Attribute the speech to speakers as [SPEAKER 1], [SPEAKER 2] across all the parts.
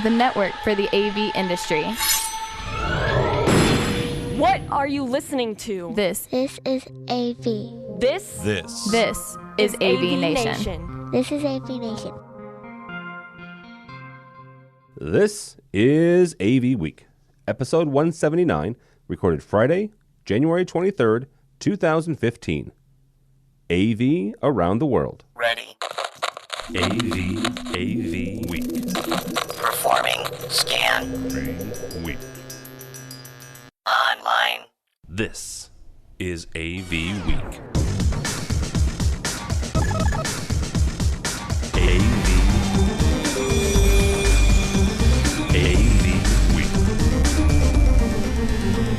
[SPEAKER 1] the network for the AV industry.
[SPEAKER 2] What are you listening to?
[SPEAKER 1] This
[SPEAKER 3] is AV.
[SPEAKER 2] This
[SPEAKER 1] is AVNation.
[SPEAKER 3] This is AVNation.
[SPEAKER 4] This is AVWeek, episode 179, recorded Friday, January 23rd, 2015. AV around the world.
[SPEAKER 5] Ready.
[SPEAKER 4] AVWeek.
[SPEAKER 5] Performing scan.
[SPEAKER 4] Week.
[SPEAKER 5] Online.
[SPEAKER 4] This is AVWeek. AVWeek.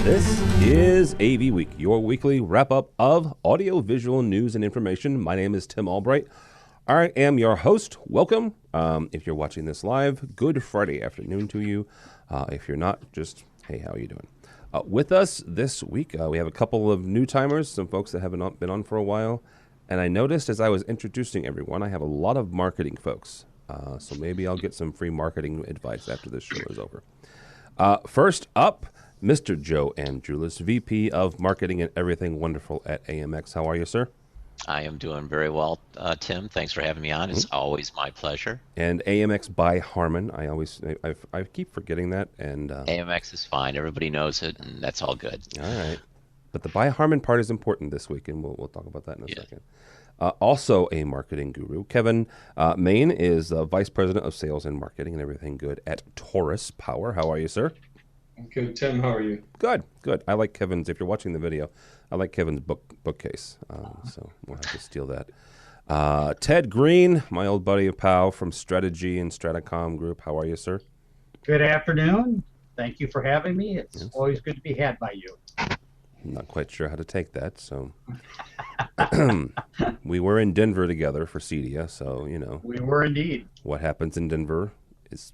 [SPEAKER 4] This is AVWeek, your weekly wrap-up of audio-visual news and information. My name is Tim Albright. I am your host. Welcome. If you're watching this live, good Friday afternoon to you. If you're not, just, hey, how are you doing? With us this week, we have a couple of new timers, some folks that haven't been on for a while. And I noticed as I was introducing everyone, I have a lot of marketing folks. So maybe I'll get some free marketing advice after this show is over. First up, Mr. Joe Andrulis, VP of Marketing and Everything Wonderful at AMX. How are you, sir?
[SPEAKER 6] I am doing very well, Tim. Thanks for having me on. It's always my pleasure.
[SPEAKER 4] And AMX by Harman. I keep forgetting that. And
[SPEAKER 6] AMX is fine. Everybody knows it, and that's all good.
[SPEAKER 4] All right. But the by Harman part is important this week, and we'll talk about that in a second. Also a marketing guru, Kevin Main is Vice President of Sales and Marketing and Everything Good at Torus Power. How are you, sir?
[SPEAKER 7] I'm good, Tim. How are you?
[SPEAKER 4] Good. I like Kevin's, if you're watching the video, I like Kevin's bookcase, so we'll have to steal that. Ted Green, my old buddy of pal from Strategy and Stratacom Group. How are you, sir?
[SPEAKER 8] Good afternoon. Thank you for having me. It's always good to be had by you.
[SPEAKER 4] I'm not quite sure how to take that, so we were in Denver together for CEDIA, so, you know.
[SPEAKER 8] We were indeed.
[SPEAKER 4] What happens in Denver is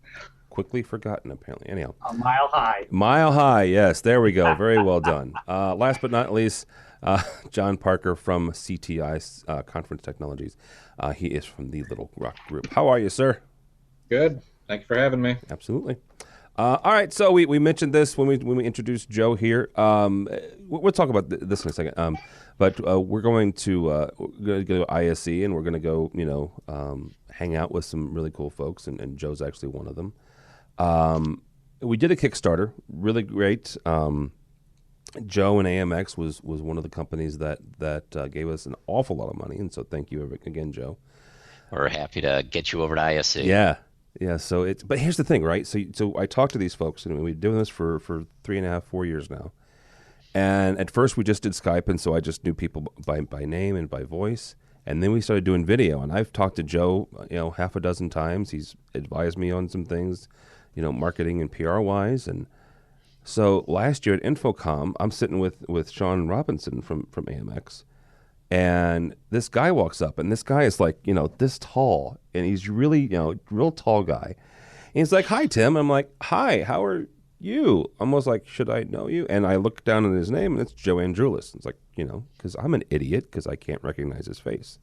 [SPEAKER 4] quickly forgotten, apparently. Anyhow.
[SPEAKER 8] A mile high.
[SPEAKER 4] Mile high, yes. There we go. Very well done. Last but not least, John Parker from CTI, Conference Technologies. He is from the Little Rock Group. How are you, sir?
[SPEAKER 7] Good. Thank you for having me.
[SPEAKER 4] Absolutely. All right, so we mentioned this when we introduced Joe here. We'll talk about this in a second. But we're going to go to ISE, and we're going to go, hang out with some really cool folks, and Joe's actually one of them. We did a Kickstarter, really great. Joe and AMX was one of the companies that gave us an awful lot of money, and so thank you again, Joe.
[SPEAKER 6] We're happy to get you over to ISE.
[SPEAKER 4] Yeah. But here's the thing, right? So I talked to these folks, and we've been doing this for 3.5, 4 years now. And at first we just did Skype, and so I just knew people by name and by voice. And then we started doing video, and I've talked to Joe, half a dozen times. He's advised me on some things, marketing and PR wise. And so last year at Infocom, I'm sitting with Sean Robinson from AMX. And this guy walks up, and this guy is like, this tall, and he's really, real tall guy. And he's like, "Hi, Tim." I'm like, "Hi, how are you?" Almost like, should I know you? And I look down at his name, and it's Joe Andrulis. It's like, because I'm an idiot because I can't recognize his face.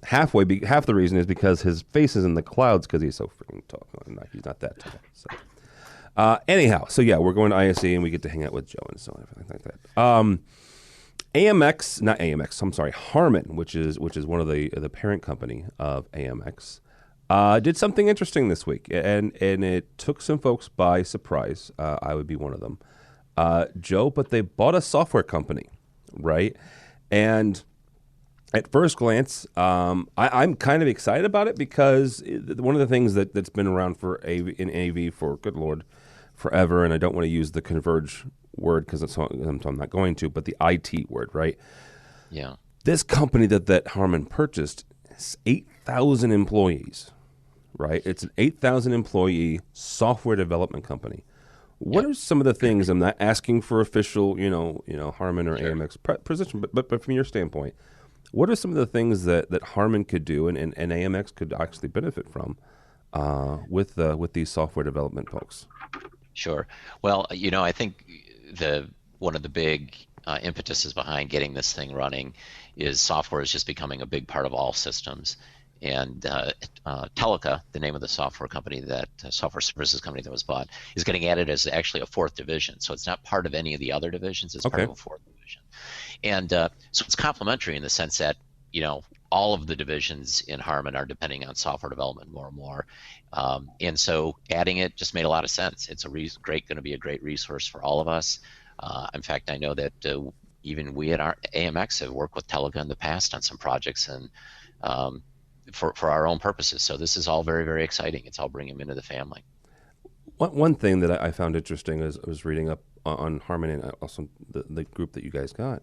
[SPEAKER 4] Half the reason is because his face is in the clouds because he's so freaking tall. He's not that tall. So. Anyhow, so yeah, we're going to ISE, and we get to hang out with Joe and so on, everything like that. Harman, which is one of the parent company of AMX, did something interesting this week, and it took some folks by surprise. I would be one of them, Joe. But they bought a software company, right? And at first glance, I'm kind of excited about it because one of the things that's been around in AV for, good Lord, forever, and I don't want to use the converge word because I'm not going to, but the IT word, right?
[SPEAKER 6] Yeah.
[SPEAKER 4] This company that Harman purchased has 8,000 employees, right? It's an 8,000 employee software development company. What are some of the things, I'm not asking for official, Harman or AMX position, but from your standpoint, what are some of the things that Harman could do and AMX could actually benefit from with these software development folks?
[SPEAKER 6] Sure. Well, I think one of the big impetuses behind getting this thing running is software is just becoming a big part of all systems. And Teleca, the name of the software company software services company that was bought, is getting added as actually a fourth division. So it's not part of any of the other divisions. It's part of a fourth division. And so it's complementary in the sense that, all of the divisions in Harman are depending on software development more and more. And so adding it just made a lot of sense. It's going to be a great resource for all of us. In fact, I know that even we at our AMX have worked with Teleca in the past on some projects and for our own purposes. So this is all very, very exciting. It's all bringing them into the family.
[SPEAKER 4] One thing that I found interesting is I was reading up on Harman and also the group that you guys got.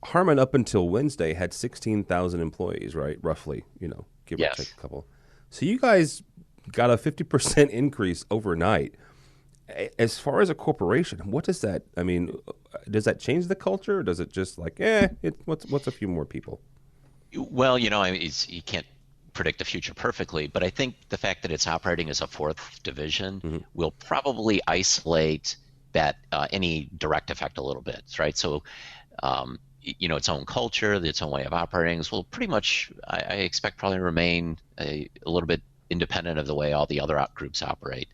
[SPEAKER 4] Harman up until Wednesday had 16,000 employees, right? Roughly, give or take a couple. So you guys got a 50% increase overnight. As far as a corporation, what does that? I mean, does that change the culture, or does it just what's a few more people?
[SPEAKER 6] Well, you can't predict the future perfectly, but I think the fact that it's operating as a fourth division will probably isolate that any direct effect a little bit, right? So, its own culture, its own way of operating will pretty much, I expect, probably remain a little bit independent of the way all the other groups operate.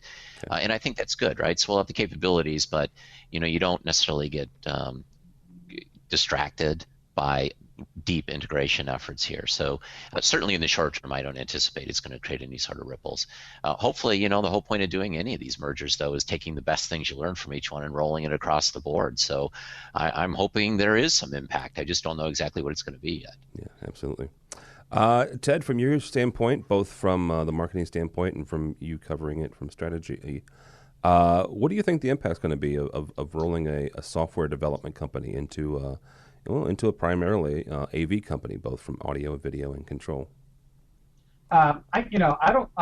[SPEAKER 6] Okay. And I think that's good, right? So we'll have the capabilities, but you don't necessarily get distracted by deep integration efforts here. So certainly in the short term, I don't anticipate it's going to create any sort of ripples. Hopefully, the whole point of doing any of these mergers, though, is taking the best things you learn from each one and rolling it across the board. So I'm hoping there is some impact. I just don't know exactly what it's going to be yet.
[SPEAKER 4] Yeah, absolutely. Ted, from your standpoint, both from the marketing standpoint and from you covering it from strategy, what do you think the impact is going to be of rolling a software development company into a primarily AV company, both from audio, video, and control?
[SPEAKER 8] I'm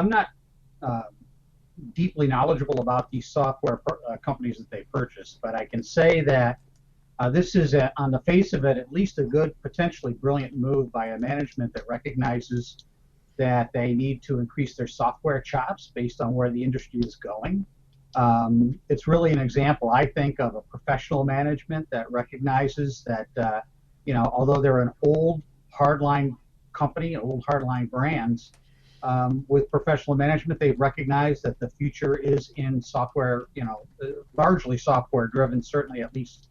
[SPEAKER 8] not deeply knowledgeable about these software companies that they purchased, but I can say that this is, on the face of it, at least a good, potentially brilliant move by a management that recognizes that they need to increase their software chops based on where the industry is going. It's really an example, I think, of a professional management that recognizes that, although they're an old hardline company, old hardline brands, with professional management, they've recognized that the future is in software, largely software driven, certainly at least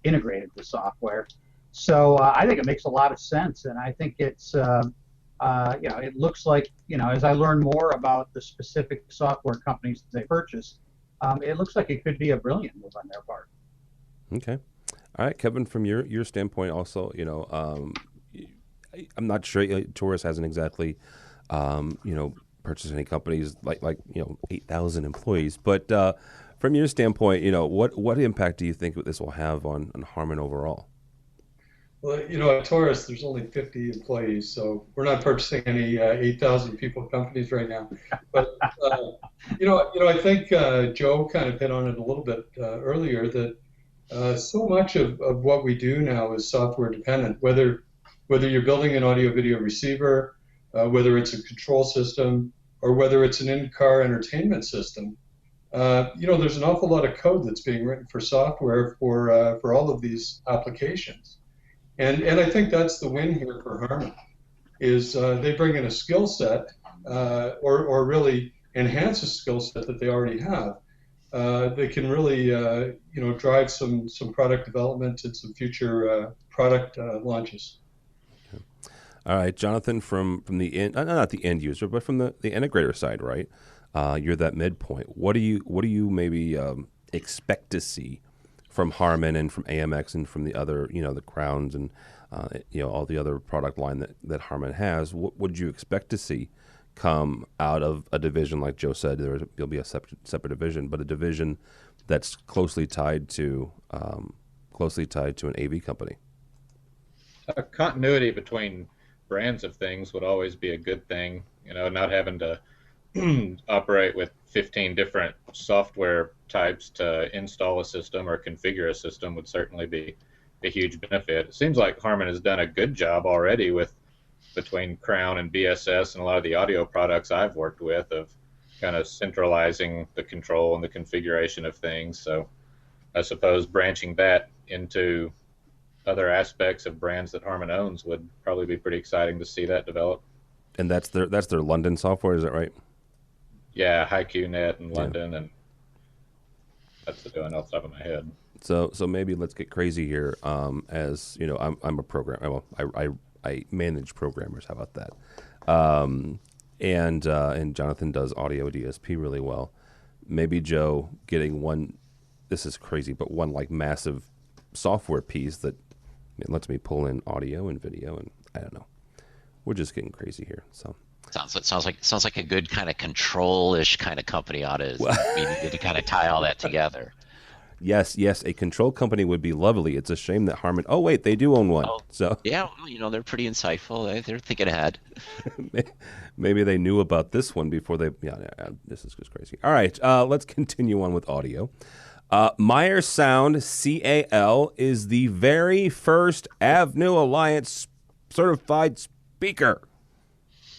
[SPEAKER 8] integrated with software. So I think it makes a lot of sense, and I think it's, it looks like, as I learn more about the specific software companies they purchase, it looks like it could be a brilliant move on their part.
[SPEAKER 4] Okay. All right, Kevin, from your standpoint also, I'm not sure Torus hasn't exactly, purchased any companies like 8,000 employees, but from your standpoint, what impact do you think this will have on Harman overall?
[SPEAKER 7] Well, at Torus, there's only 50 employees, so we're not purchasing any 8,000 people companies right now. But I think Joe kind of hit on it a little bit earlier that so much of what we do now is software dependent. Whether you're building an audio-video receiver, whether it's a control system, or whether it's an in-car entertainment system, there's an awful lot of code that's being written for software for all of these applications. And I think that's the win here for Harman, is they bring in a skill set or really enhance a skill set that they already have. They can really drive some product development and some future product launches.
[SPEAKER 4] Okay. All right, Jonathan, from the not the end user, but from the integrator side, right? You're that midpoint. What do you maybe expect to see from Harman and from AMX and from the other, the Crowns and all the other product line that Harman has? What would you expect to see come out of a division like Joe said? There'll be a separate division, but a division that's closely tied to an AV company.
[SPEAKER 9] Continuity between brands of things would always be a good thing. Not having to operate with 15 different software types to install a system or configure a system would certainly be a huge benefit. It seems like Harman has done a good job already between Crown and BSS and a lot of the audio products I've worked with of kind of centralizing the control and the configuration of things. So I suppose branching that into other aspects of brands that Harman owns would probably be pretty exciting to see that develop.
[SPEAKER 4] And that's their London software, is that right?
[SPEAKER 9] Yeah, HiQNet in London, and that's the doing off the top of my head.
[SPEAKER 4] So maybe let's get crazy here. As you know, I'm a programmer. Well, I manage programmers. How about that? And Jonathan does audio DSP really well. Maybe Joe getting one. This is crazy, but one like massive software piece that lets me pull in audio and video, and I don't know. We're just getting crazy here. So
[SPEAKER 6] sounds like a good kind of control-ish kind of company ought to be needed to kind of tie all that together.
[SPEAKER 4] Yes, a control company would be lovely. It's a shame that Harman. Oh wait, they do own one. So
[SPEAKER 6] yeah, well, they're pretty insightful. They're thinking ahead.
[SPEAKER 4] Maybe they knew about this one before they. Yeah, this is just crazy. All right, let's continue on with audio. Meyer Sound CAL is the very first AVNU Alliance certified speaker.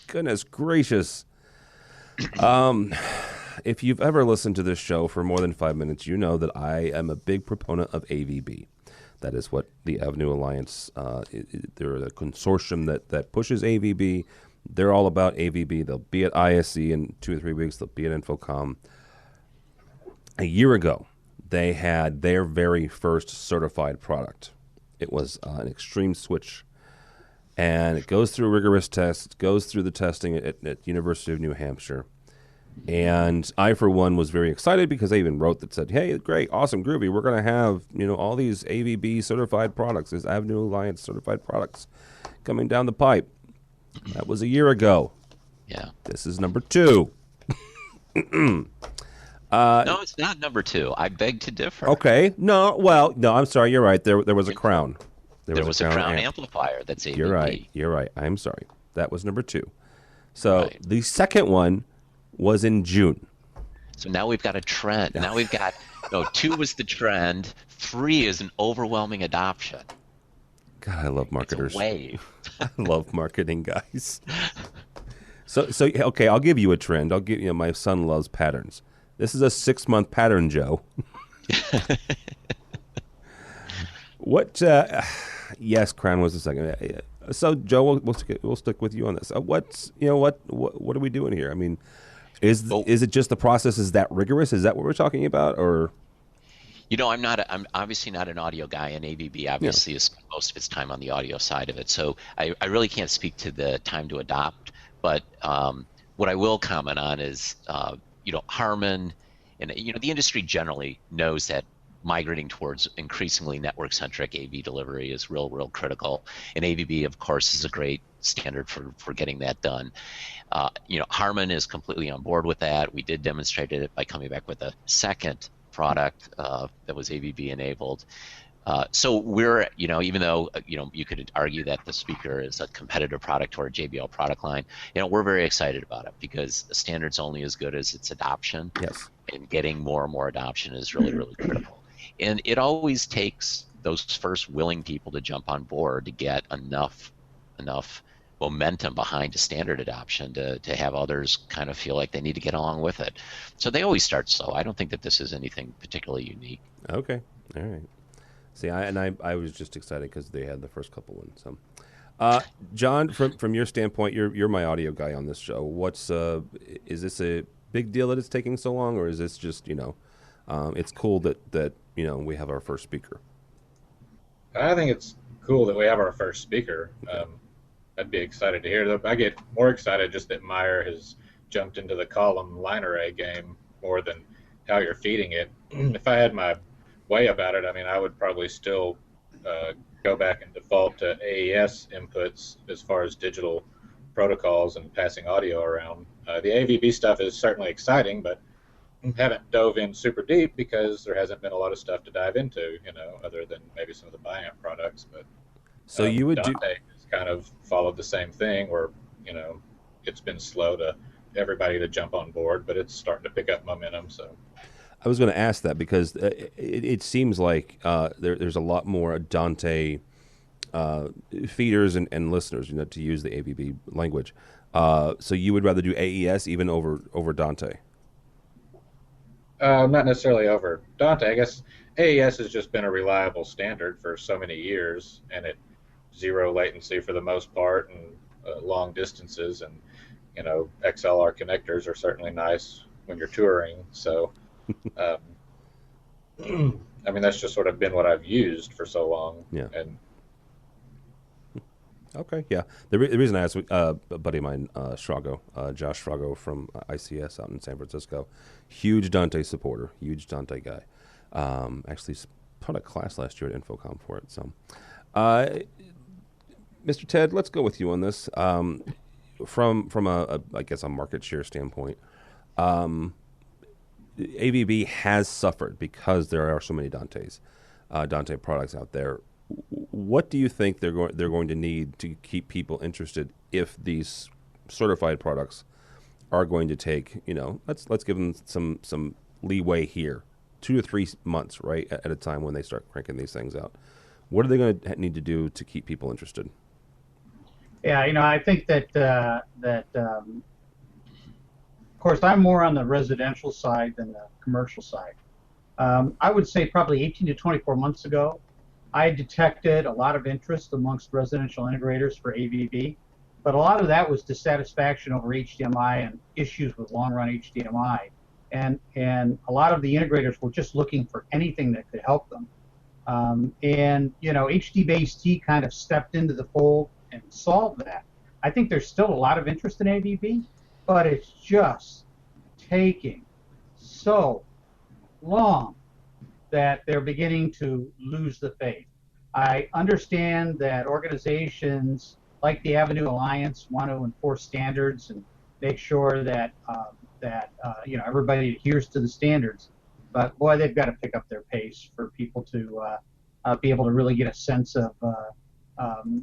[SPEAKER 4] Goodness gracious. If you've ever listened to this show for more than 5 minutes, you know that I am a big proponent of AVB. That is what the AVNU Alliance, they're a consortium that pushes AVB. They're all about AVB. They'll be at ISE in 2 or 3 weeks. They'll be at Infocom. A year ago, they had their very first certified product. It was an extreme switch. And it goes through rigorous tests, goes through the testing at University of New Hampshire. And I, for one, was very excited because they even wrote that said, hey, great, awesome, groovy. We're going to have, all these AVB certified products, these AVNU Alliance certified products coming down the pipe. That was a year ago.
[SPEAKER 6] Yeah.
[SPEAKER 4] This is number 2.
[SPEAKER 6] No, it's not number 2. I beg to differ.
[SPEAKER 4] Okay. No, I'm sorry. You're right. There was a Crown.
[SPEAKER 6] There was a Crown amplifier that's AVB.
[SPEAKER 4] You're right. I'm sorry. That was number 2. So the second one was in June.
[SPEAKER 6] So now we've got a trend. Now we've got 2 was the trend. 3 is an overwhelming adoption.
[SPEAKER 4] God, I love marketers.
[SPEAKER 6] It's a wave.
[SPEAKER 4] I love marketing, guys. So okay, I'll give you a trend. I'll give my son loves patterns. This is a 6-month pattern, Joe. What? Yes, Crown was the second. So Joe, we'll stick with you on this. What are we doing here? I mean, is it just the process is that rigorous? Is that what we're talking about, or?
[SPEAKER 6] I'm obviously not an audio guy, and AVB obviously is most of its time on the audio side of it. So I really can't speak to the time to adopt. But what I will comment on is, Harman, and the industry generally knows that migrating towards increasingly network-centric AV delivery is real critical. And AVB, of course, is a great standard for getting that done. Harman is completely on board with that. We did demonstrate it by coming back with a second product that was AVB enabled. So we're, even though, you could argue that the speaker is a competitive product to our JBL product line, we're very excited about it because the standard's only as good as its adoption.
[SPEAKER 4] Yes.
[SPEAKER 6] And getting more and more adoption is really critical. And it always takes those first willing people to jump on board to get enough momentum behind a standard adoption to have others kind of feel like they need to get along with it. So they always start slow. I don't think that this is anything particularly unique.
[SPEAKER 4] Okay. All right. See, I was just excited because they had the first couple ones. So, John, from your standpoint, you're my audio guy on this show. Is this a big deal that it's taking so long, or is this just it's cool that we have our first speaker?
[SPEAKER 9] I think it's cool that we have our first speaker. I'd be excited to hear that. I get more excited just that Meyer has jumped into the column line array game more than how you're feeding it. If I had my way about it, I would probably still go back and default to AES inputs as far as digital protocols and passing audio around. The AVB stuff is certainly exciting, but haven't dove in super deep because there hasn't been a lot of stuff to dive into, other than maybe some of the Biamp products. But
[SPEAKER 4] so you would
[SPEAKER 9] Dante has kind of followed the same thing, where it's been slow to everybody to jump on board, but it's starting to pick up momentum. So
[SPEAKER 4] I was going to ask that because it seems like there's a lot more Dante feeders and listeners, to use the AVB language. So you would rather do AES even over Dante?
[SPEAKER 9] Not necessarily over Dante. I guess AES has just been a reliable standard for so many years, and it zero latency for the most part, and long distances, and XLR connectors are certainly nice when you're touring. So, I mean, that's just sort of been what I've used for so long.
[SPEAKER 4] Yeah.
[SPEAKER 9] And
[SPEAKER 4] okay, yeah. The reason I asked, a buddy of mine, Josh Schrago from ICS out in San Francisco, huge Dante supporter, huge Dante guy. Actually taught a class last year at Infocom for it. So, Mr. Ted, let's go with you on this. From a I guess a market share standpoint, AVB has suffered because there are so many Dante products out there. What do you think they're going to need to keep people interested if these certified products are going to take, let's give them some leeway here, 2 to 3 months, right, at a time when they start cranking these things out? What are they going to need to do to keep people interested?
[SPEAKER 8] Yeah, I think that of course, I'm more on the residential side than the commercial side. I would say probably 18 to 24 months ago, I detected a lot of interest amongst residential integrators for AVB, but a lot of that was dissatisfaction over HDMI and issues with long-run HDMI. And a lot of the integrators were just looking for anything that could help them. HD-based kind of stepped into the fold and solved that. I think there's still a lot of interest in AVB, but it's just taking so long that they're beginning to lose the faith. I understand that organizations like the Avenue Alliance want to enforce standards and make sure that everybody adheres to the standards. But boy, they've got to pick up their pace for people to be able to really get a sense of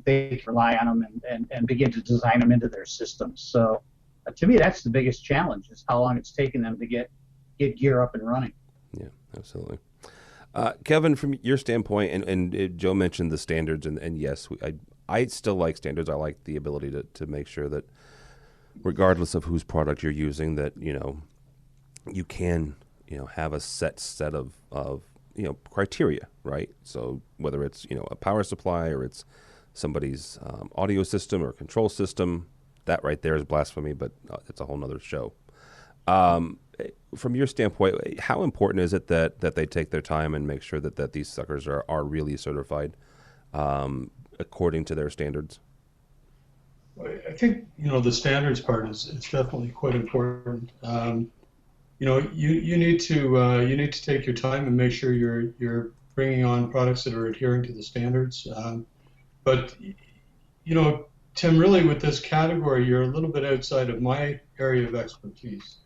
[SPEAKER 8] they can rely on them and begin to design them into their systems. So to me, that's the biggest challenge, is how long it's taken them to get gear up and running.
[SPEAKER 4] Yeah, absolutely. Kevin, from your standpoint, and Joe mentioned the standards, and yes, I still like standards. I like the ability to make sure that regardless of whose product you're using, that you can have a set of criteria, right? So whether it's a power supply or it's somebody's audio system or control system, that right there is blasphemy, but it's a whole nother show. From your standpoint, how important is it that they take their time and make sure that these suckers are really certified according to their standards?
[SPEAKER 7] I think the standards part is definitely quite important. You need to take your time and make sure you're bringing on products that are adhering to the standards. But Tim, really with this category, you're a little bit outside of my area of expertise.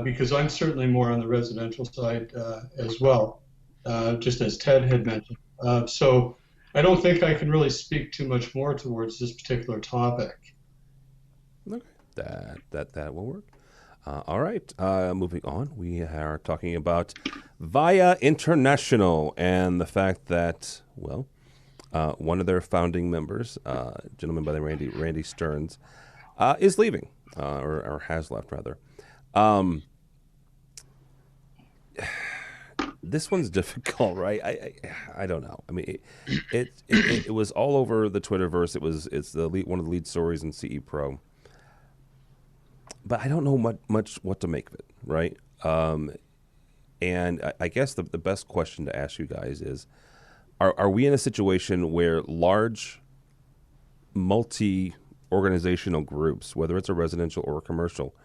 [SPEAKER 7] Because I'm certainly more on the residential side as well, just as Ted had mentioned. So I don't think I can really speak too much more towards this particular topic.
[SPEAKER 4] Okay, that will work. All right, moving on. We are talking about VIA International and the fact that, one of their founding members, a gentleman by the name Randy Stearns, is leaving, or has left, rather. This one's difficult, right? I don't know. I mean, it was all over the Twitterverse. It's one of the lead stories in CE Pro, but I don't know much what to make of it, right? And I guess the best question to ask you guys is, are we in a situation where large multi-organizational groups, whether it's a residential or a commercial,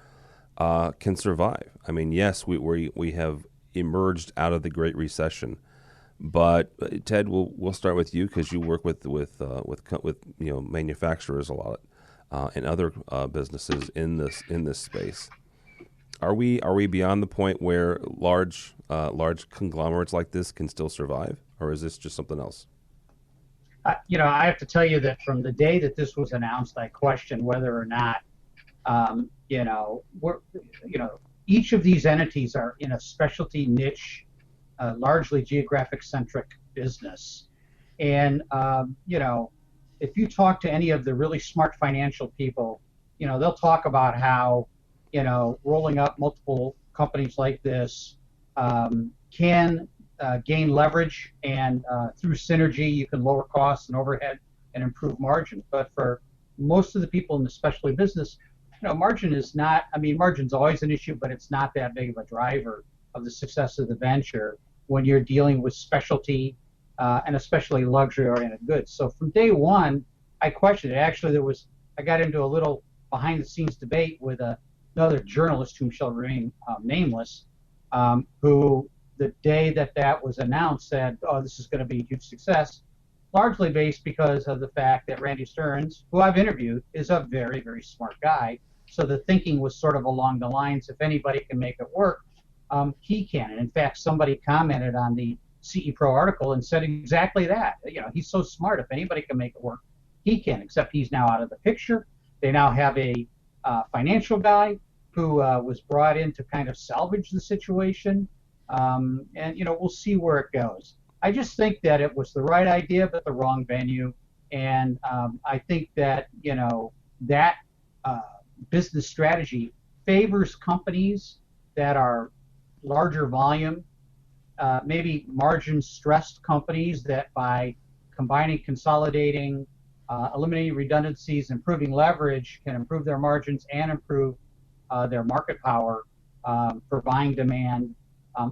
[SPEAKER 4] can survive? I mean, yes, we have emerged out of the Great Recession, but Ted, we'll start with you because you work with manufacturers a lot and other businesses in this space. Are we beyond the point where large conglomerates like this can still survive, or is this just something else?
[SPEAKER 8] I have to tell you that from the day that this was announced, I questioned whether or not each of these entities are in a specialty niche, largely geographic-centric business. And, if you talk to any of the really smart financial people, they'll talk about how, rolling up multiple companies like this can gain leverage, and through synergy, you can lower costs and overhead and improve margins. But for most of the people in the specialty business, margin is not, margin's always an issue, but it's not that big of a driver of the success of the venture when you're dealing with specialty and especially luxury-oriented goods. So from day one, I questioned it. Actually, I got into a little behind-the-scenes debate with another journalist whom shall remain nameless, who the day that was announced said, oh, this is going to be a huge success, largely based because of the fact that Randy Stearns, who I've interviewed, is a very, very smart guy. So the thinking was sort of along the lines, if anybody can make it work, he can. And in fact, somebody commented on the CE Pro article and said exactly that. He's so smart, if anybody can make it work, he can, except he's now out of the picture. They now have a financial guy who was brought in to kind of salvage the situation. And we'll see where it goes. I just think that it was the right idea, but the wrong venue. And I think that, that business strategy favors companies that are larger volume, maybe margin-stressed companies that by combining, consolidating, eliminating redundancies, improving leverage can improve their margins and improve their market power for buying demand.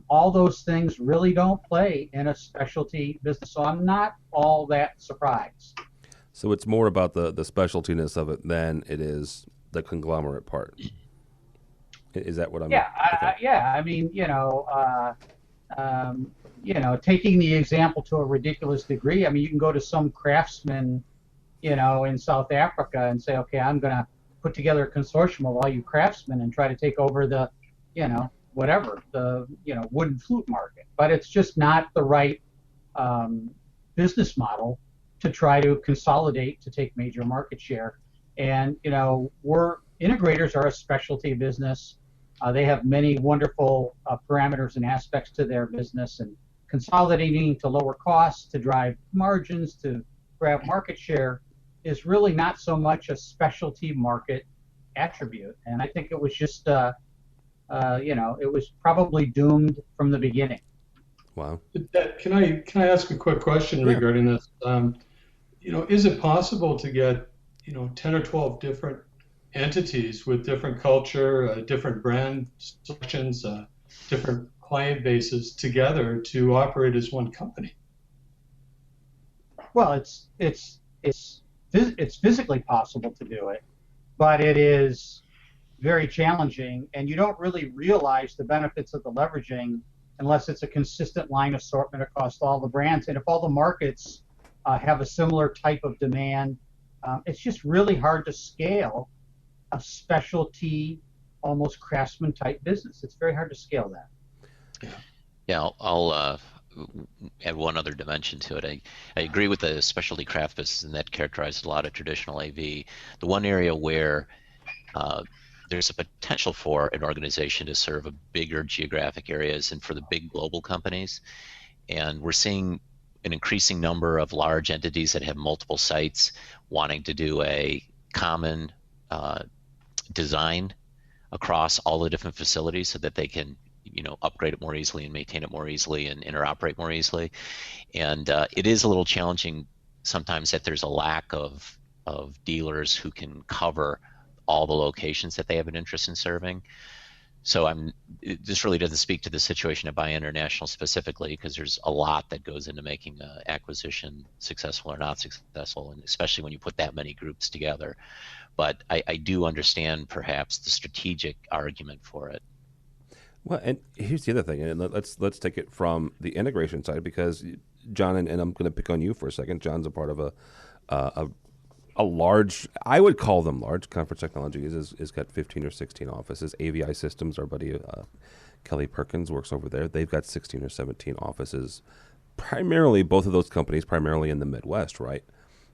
[SPEAKER 8] All those things really don't play in a specialty business, so I'm not all that surprised.
[SPEAKER 4] So it's more about the specialtiness of it than it is the conglomerate part. Is that what I'm?
[SPEAKER 8] Yeah,
[SPEAKER 4] okay.
[SPEAKER 8] Taking the example to a ridiculous degree. You can go to some craftsman, in South Africa and say, okay, I'm going to put together a consortium of all you craftsmen and try to take over the, whatever, the wooden flute market. But it's just not the right business model to try to consolidate to take major market share. And integrators are a specialty business. They have many wonderful parameters and aspects to their business, and consolidating to lower costs to drive margins to grab market share is really not so much a specialty market attribute. And I think it was just it was probably doomed from the beginning.
[SPEAKER 4] Wow.
[SPEAKER 7] Can I ask a quick question regarding this? Is it possible to get 10 or 12 different entities with different culture, different brand selections, different client bases together to operate as one company?
[SPEAKER 8] Well, it's physically possible to do it, but it is very challenging, and you don't really realize the benefits of the leveraging unless it's a consistent line assortment across all the brands. And if all the markets have a similar type of demand, it's just really hard to scale a specialty, almost craftsman type business. It's very hard to scale that.
[SPEAKER 6] Yeah, I'll add one other dimension to it. I agree with the specialty craft business, and that characterized a lot of traditional AV. The one area where there's a potential for an organization to serve a bigger geographic areas and for the big global companies. And we're seeing an increasing number of large entities that have multiple sites wanting to do a common design across all the different facilities so that they can upgrade it more easily and maintain it more easily and interoperate more easily. And it is a little challenging sometimes that there's a lack of dealers who can cover all the locations that they have an interest in serving. So this really doesn't speak to the situation at Buy International specifically, because there's a lot that goes into making an acquisition successful or not successful, and especially when you put that many groups together. But I do understand perhaps the strategic argument for it.
[SPEAKER 4] Well, and here's the other thing, and let's take it from the integration side, because John, and I'm going to pick on you for a second. John's a part of a large, I would call them large, Conference Technology is got 15 or 16 offices. AVI Systems, our buddy Kelly Perkins works over there. They've got 16 or 17 offices, primarily, both of those companies, primarily in the Midwest, right?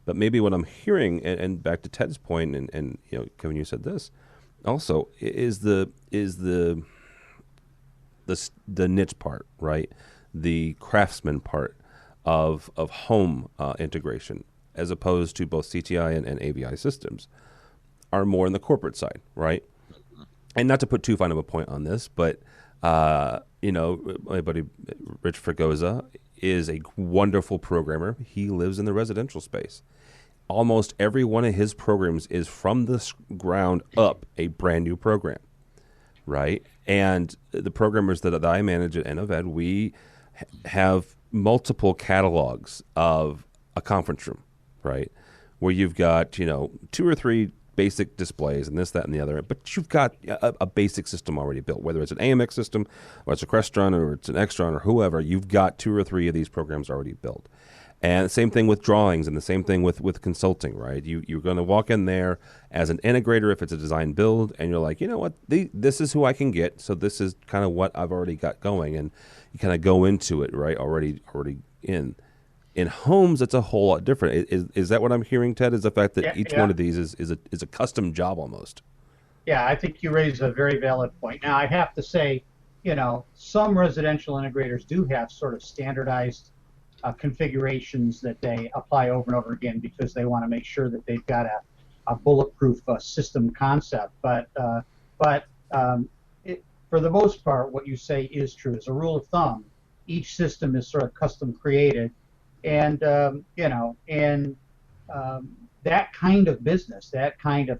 [SPEAKER 4] But maybe what I'm hearing, and back to Ted's point, and Kevin, you said this also, is the niche part, right? The craftsman part of home integration, as opposed to both CTI and AVI Systems, are more in the corporate side, right? And not to put too fine of a point on this, but my buddy Rich Fregosa is a wonderful programmer. He lives in the residential space. almost every one of his programs is from the ground up a brand new program, right? And the programmers that I manage at NOVED, we have multiple catalogs of a conference room, right? Where you've got, 2 or 3 basic displays and this, that, and the other, but you've got a basic system already built, whether it's an AMX system or it's a Crestron or it's an Extron or whoever, you've got 2 or 3 of these programs already built. And the same thing with drawings and the same thing with consulting, right? You're going to walk in there as an integrator if it's a design build, and you're like, you know what, this is who I can get, so this is kind of what I've already got going, and you kind of go into it, right, already in. In homes, it's a whole lot different. Is that what I'm hearing, Ted, is the fact that each one of these is a custom job almost?
[SPEAKER 8] Yeah, I think you raise a very valid point. Now, I have to say, some residential integrators do have sort of standardized configurations that they apply over and over again because they want to make sure that they've got a bulletproof system concept. But for the most part, what you say is true. As a rule of thumb, each system is sort of custom created, and that kind of business, that kind of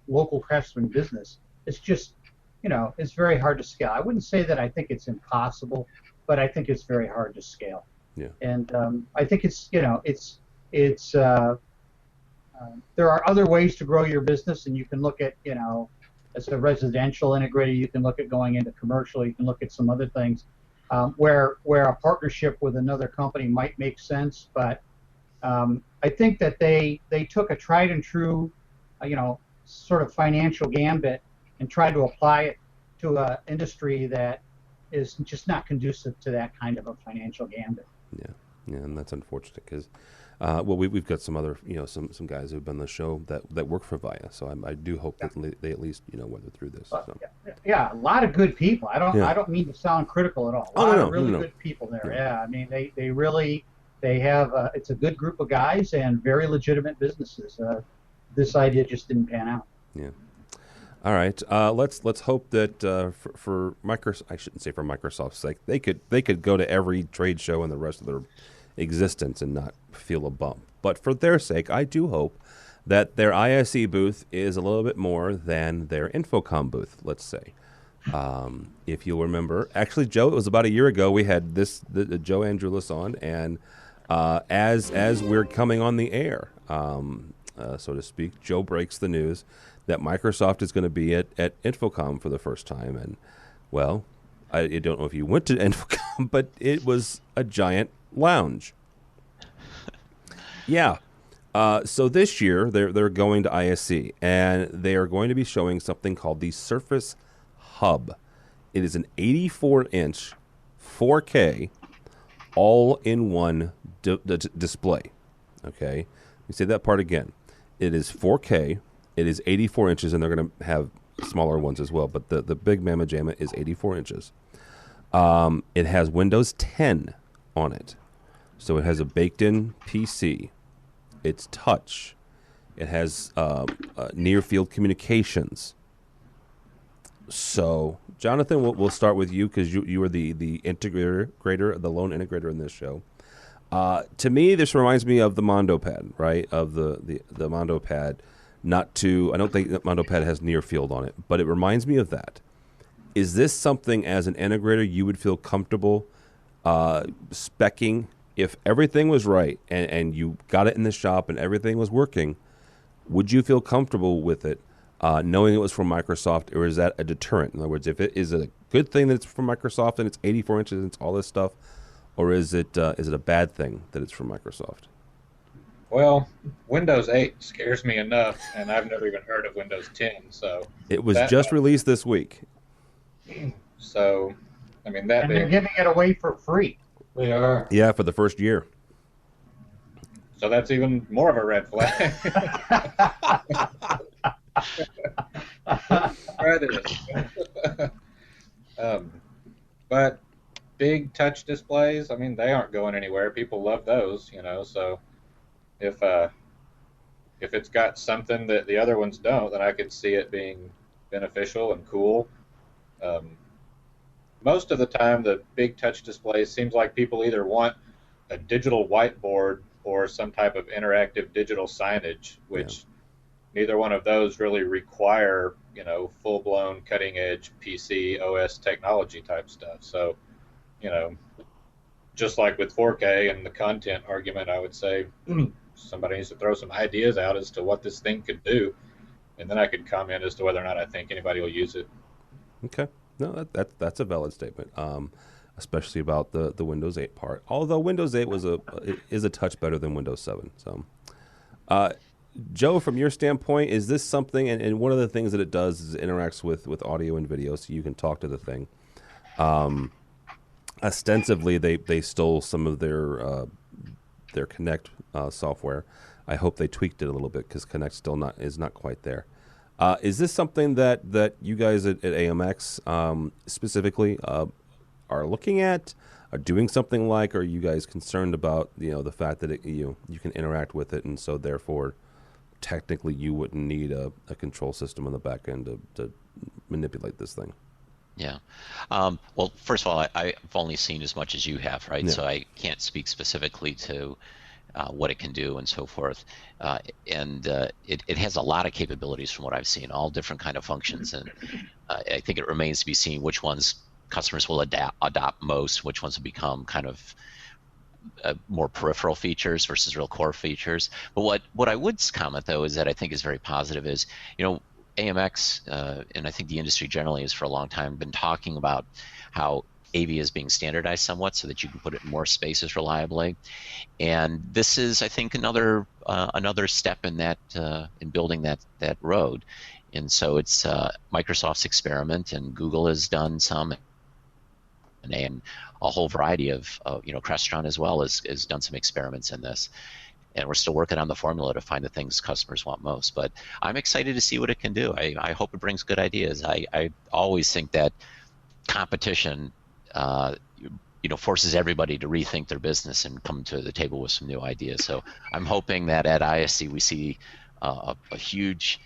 [SPEAKER 8] local craftsman business, is just, it's very hard to scale. I wouldn't say that I think it's impossible, but I think it's very hard to scale.
[SPEAKER 4] Yeah.
[SPEAKER 8] And I think it's there are other ways to grow your business, and you can look at, as a residential integrator, you can look at going into commercial, you can look at some other things where a partnership with another company might make sense. But I think that they took a tried and true, sort of financial gambit and tried to apply it to an industry that is just not conducive to that kind of a financial gambit.
[SPEAKER 4] Yeah, and that's unfortunate because, we've got some other, some guys who've been on the show that work for VIA, so I do hope that they at least, weather through this. So.
[SPEAKER 8] Yeah, a lot of good people. I don't mean to sound critical at all. A lot of really good people there. Yeah, I mean they have it's a good group of guys and very legitimate businesses. This idea just didn't pan out.
[SPEAKER 4] Yeah. All right. Let's hope that for Microsoft, I shouldn't say for Microsoft's sake, they could go to every trade show in the rest of their existence and not feel a bump. But for their sake, I do hope that their ISE booth is a little bit more than their Infocom booth. Let's say, if you'll remember, actually, Joe, it was about a year ago we had the Joe Andrulis on, and as we're coming on the air, so to speak, Joe breaks the news that Microsoft is going to be at Infocom for the first time. And, well, I don't know if you went to Infocom, but it was a giant lounge. Yeah. So this year, they're going to ISE, and they are going to be showing something called the Surface Hub. It is an 84-inch 4K all-in-one display. Okay? Let me say that part again. It is 4K. It is 84 inches, and they're going to have smaller ones as well, but the big Mamma Jamma is 84 inches. It has Windows 10 on it, so it has a baked-in PC. It's touch. It has near-field communications. So, Jonathan, we'll start with you because you are the integrator, the lone integrator in this show. To me, this reminds me of the Mondo Pad, right? Of the Mondo Pad. I don't think that Mondo Pad has near field on it, but it reminds me of that. Is this something as an integrator you would feel comfortable speccing if everything was right and you got it in the shop and everything was working? Would you feel comfortable with it knowing it was from Microsoft, or is that a deterrent? In other words, is it a good thing that it's from Microsoft and it's 84 inches and it's all this stuff, or is it a bad thing that it's from Microsoft?
[SPEAKER 9] Well, Windows 8 scares me enough, and I've never even heard of Windows 10. So
[SPEAKER 4] it was just released this week.
[SPEAKER 9] So, I mean that.
[SPEAKER 8] And they're giving it away for free.
[SPEAKER 7] They are.
[SPEAKER 4] Yeah, for the first year.
[SPEAKER 9] So that's even more of a red flag. But big touch displays, I mean, they aren't going anywhere. People love those, So if it's got something that the other ones don't, then I could see it being beneficial and cool. Most of the time, the big touch displays seems like people either want a digital whiteboard or some type of interactive digital signage, which neither one of those really require, full-blown cutting-edge PC OS technology type stuff. So, just like with 4K and the content argument, I would say somebody needs to throw some ideas out as to what this thing could do, and then I could comment as to whether or not I think anybody will use it.
[SPEAKER 4] Okay. No, that's a valid statement, especially about the Windows 8 part. Although Windows 8 is a touch better than Windows 7. So, Joe, from your standpoint, is this something? And one of the things that it does is it interacts with audio and video, so you can talk to the thing. Ostensibly, they stole some of their Connect software. I hope they tweaked it a little bit because Connect still is not quite there. Is this something that you guys at AMX specifically are looking at, are doing something like? Or are you guys concerned about the fact that you can interact with it, and so therefore technically you wouldn't need a control system on the back end to manipulate this thing?
[SPEAKER 6] Yeah. Well, first of all, I've only seen as much as you have, right?
[SPEAKER 4] Yeah.
[SPEAKER 6] So I can't speak specifically to what it can do and so forth. It has a lot of capabilities from what I've seen, all different kind of functions. And I think it remains to be seen which ones customers will adopt most, which ones will become kind of more peripheral features versus real core features. But what I would comment, though, is that I think is very positive is, AMX, and I think the industry generally has for a long time been talking about how AV is being standardized somewhat so that you can put it in more spaces reliably. And this is, I think, another step in that in building that road. And so it's Microsoft's experiment, and Google has done some, and a whole variety of Crestron as well has done some experiments in this. And we're still working on the formula to find the things customers want most. But I'm excited to see what it can do. I hope it brings good ideas. I always think that competition forces everybody to rethink their business and come to the table with some new ideas. So I'm hoping that at ISE we see a huge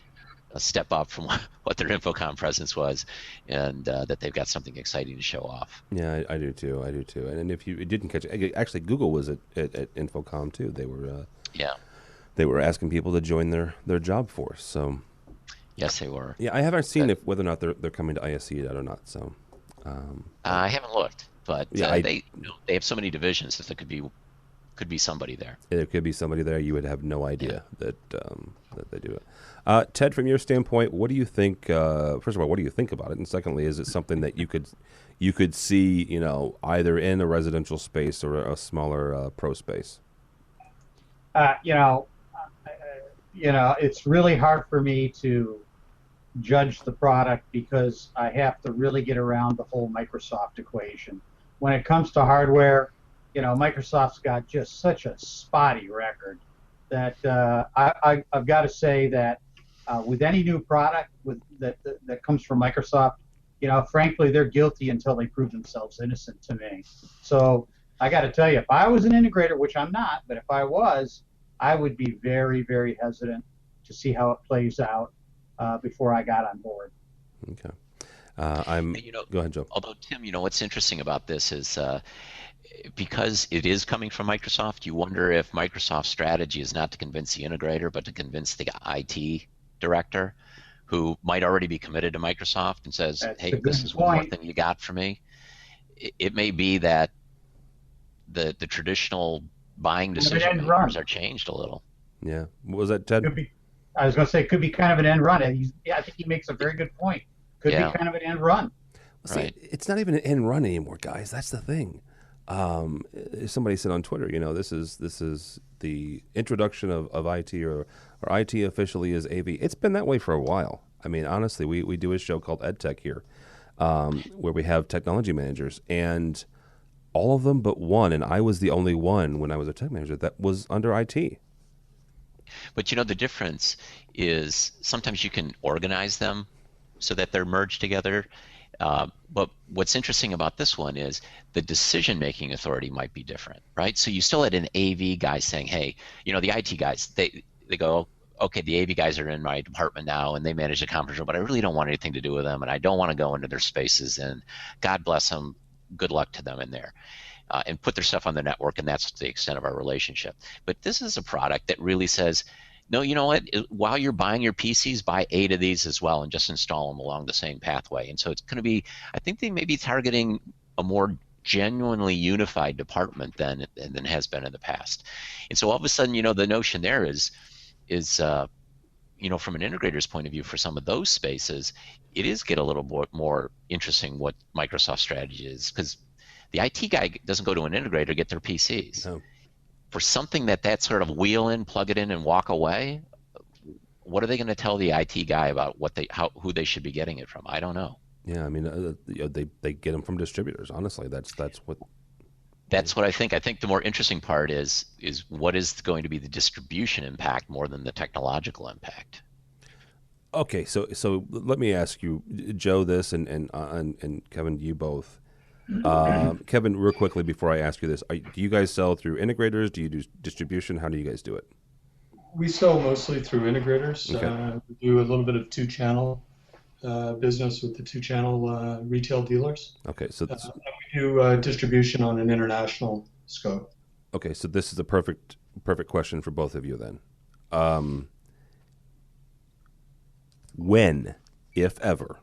[SPEAKER 6] step up from what their InfoComm presence was, and that they've got something exciting to show off.
[SPEAKER 4] Yeah, I do too. And if you didn't catch it, actually Google was at InfoComm too. They were asking people to join their job force. So
[SPEAKER 6] yes, they were.
[SPEAKER 4] Yeah, I haven't seen whether or not they're coming to ISE yet or not. So
[SPEAKER 6] I haven't looked, but
[SPEAKER 4] yeah,
[SPEAKER 6] they have so many divisions that there could be somebody there.
[SPEAKER 4] There could be somebody there. You would have no idea that they do it. Ted, from your standpoint, what do you think? First of all, what do you think about it? And secondly, is it something that you could see, either in a residential space or a smaller pro space?
[SPEAKER 8] It's really hard for me to judge the product because I have to really get around the whole Microsoft equation. When it comes to hardware, Microsoft's got just such a spotty record that I've got to say that with any new product that comes from Microsoft, frankly, they're guilty until they prove themselves innocent to me. So I got to tell you, if I was an integrator, which I'm not, but if I was, I would be very, very hesitant to see how it plays out before I got on board.
[SPEAKER 4] Okay. Go ahead, Joe.
[SPEAKER 6] Although, Tim, what's interesting about this is because it is coming from Microsoft, you wonder if Microsoft's strategy is not to convince the integrator, but to convince the IT director who might already be committed to Microsoft and says, hey, this is one more thing you got for me. It may be that the traditional buying decision makers are changed a little.
[SPEAKER 4] Yeah. What was that, Ted?
[SPEAKER 8] I was going to say it could be kind of an end run. I think he makes a very good point. Could be kind of an end run.
[SPEAKER 4] See, it's not even an end run anymore, guys. That's the thing. Somebody said on Twitter, this is the introduction of IT or IT officially is AV. It's been that way for a while. I mean, honestly, we do a show called EdTech here, where we have technology managers, and all of them but one, and I was the only one when I was a tech manager that was under IT.
[SPEAKER 6] But the difference is sometimes you can organize them so that they're merged together. But what's interesting about this one is the decision-making authority might be different, right? So you still had an AV guy saying, hey, the IT guys, they go, okay, the AV guys are in my department now and they manage the conference room, but I really don't want anything to do with them and I don't want to go into their spaces, and God bless them, good luck to them in there. and put their stuff on the network, and that's the extent of our relationship. But this is a product that really says, no, you know what? While you're buying your PCs, buy 8 of these as well and just install them along the same pathway. And so it's going to be, I think they may be targeting a more genuinely unified department than has been in the past. And so all of a sudden, the notion there is from an integrator's point of view for some of those spaces, it is get a little more interesting what Microsoft's strategy is, because the IT guy doesn't go to an integrator to get their PCs.
[SPEAKER 4] No.
[SPEAKER 6] For something that sort of wheel in, plug it in, and walk away, what are they going to tell the IT guy about who they should be getting it from? I don't know.
[SPEAKER 4] Yeah, I mean, they get them from distributors. Honestly, that's what.
[SPEAKER 6] That's what I think. I think the more interesting part is what is going to be the distribution impact more than the technological impact.
[SPEAKER 4] Okay, so let me ask you, Joe, this, and Kevin, you both. Kevin, real quickly before I ask you this, do you guys sell through integrators? Do you do distribution? How do you guys do it?
[SPEAKER 7] We sell mostly through integrators.
[SPEAKER 4] Okay.
[SPEAKER 7] We do a little bit of two-channel business with the two-channel retail dealers.
[SPEAKER 4] Okay, so
[SPEAKER 7] and we do distribution on an international scope.
[SPEAKER 4] Okay, so this is a perfect question for both of you then. When, if ever,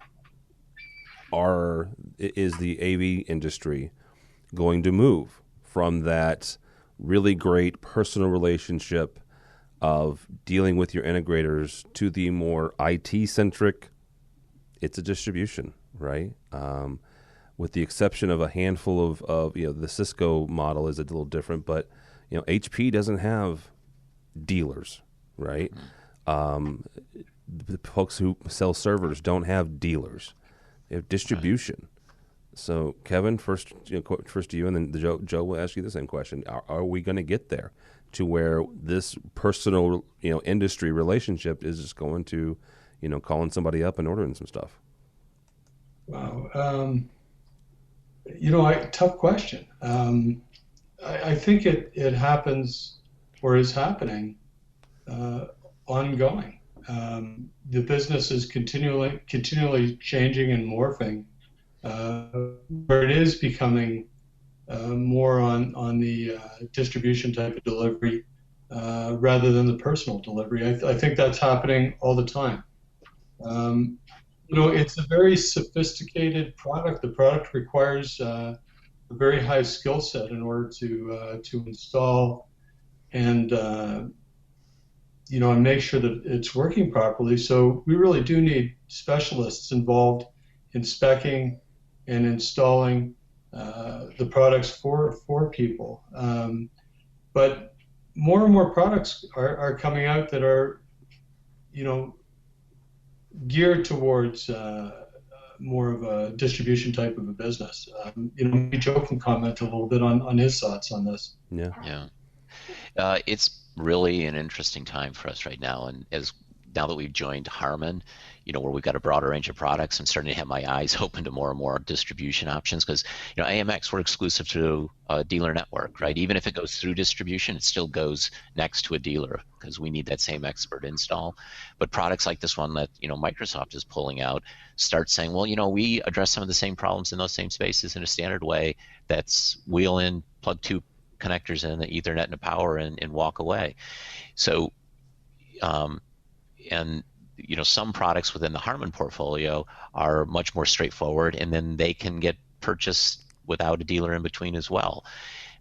[SPEAKER 4] is the AV industry going to move from that really great personal relationship of dealing with your integrators to the more IT-centric? It's a distribution, right? With the exception of a handful of the Cisco model is a little different, but HP doesn't have dealers, right? The folks who sell servers don't have dealers; they have distribution. So, Kevin, first to you, and then Joe will ask you the same question: Are we going to get there to where this personal industry relationship is just going to calling somebody up and ordering some stuff?
[SPEAKER 7] Wow. Tough question. I think it happens or is happening ongoing. The business is continually changing and morphing, where it is becoming more on the distribution type of delivery rather than the personal delivery. I think that's happening all the time. It's a very sophisticated product. The product requires a very high skill set in order to install and and make sure that it's working properly. So we really do need specialists involved in speccing and installing the products for people. But more and more products are coming out that are, geared towards more of a distribution type of a business. Maybe Joe can comment a little bit on his thoughts on this.
[SPEAKER 6] Yeah. It's really an interesting time for us right now, and now that we've joined Harman, where we've got a broader range of products, I'm starting to have my eyes open to more and more distribution options, because AMX, we're exclusive to a dealer network, right? Even if it goes through distribution, it still goes next to a dealer because we need that same expert install. But products like this one that Microsoft is pulling out start saying, well, we address some of the same problems in those same spaces in a standard way. That's wheel in, plug 2 connectors in, the Ethernet and the power, and walk away. So, some products within the Harman portfolio are much more straightforward, and then they can get purchased without a dealer in between as well.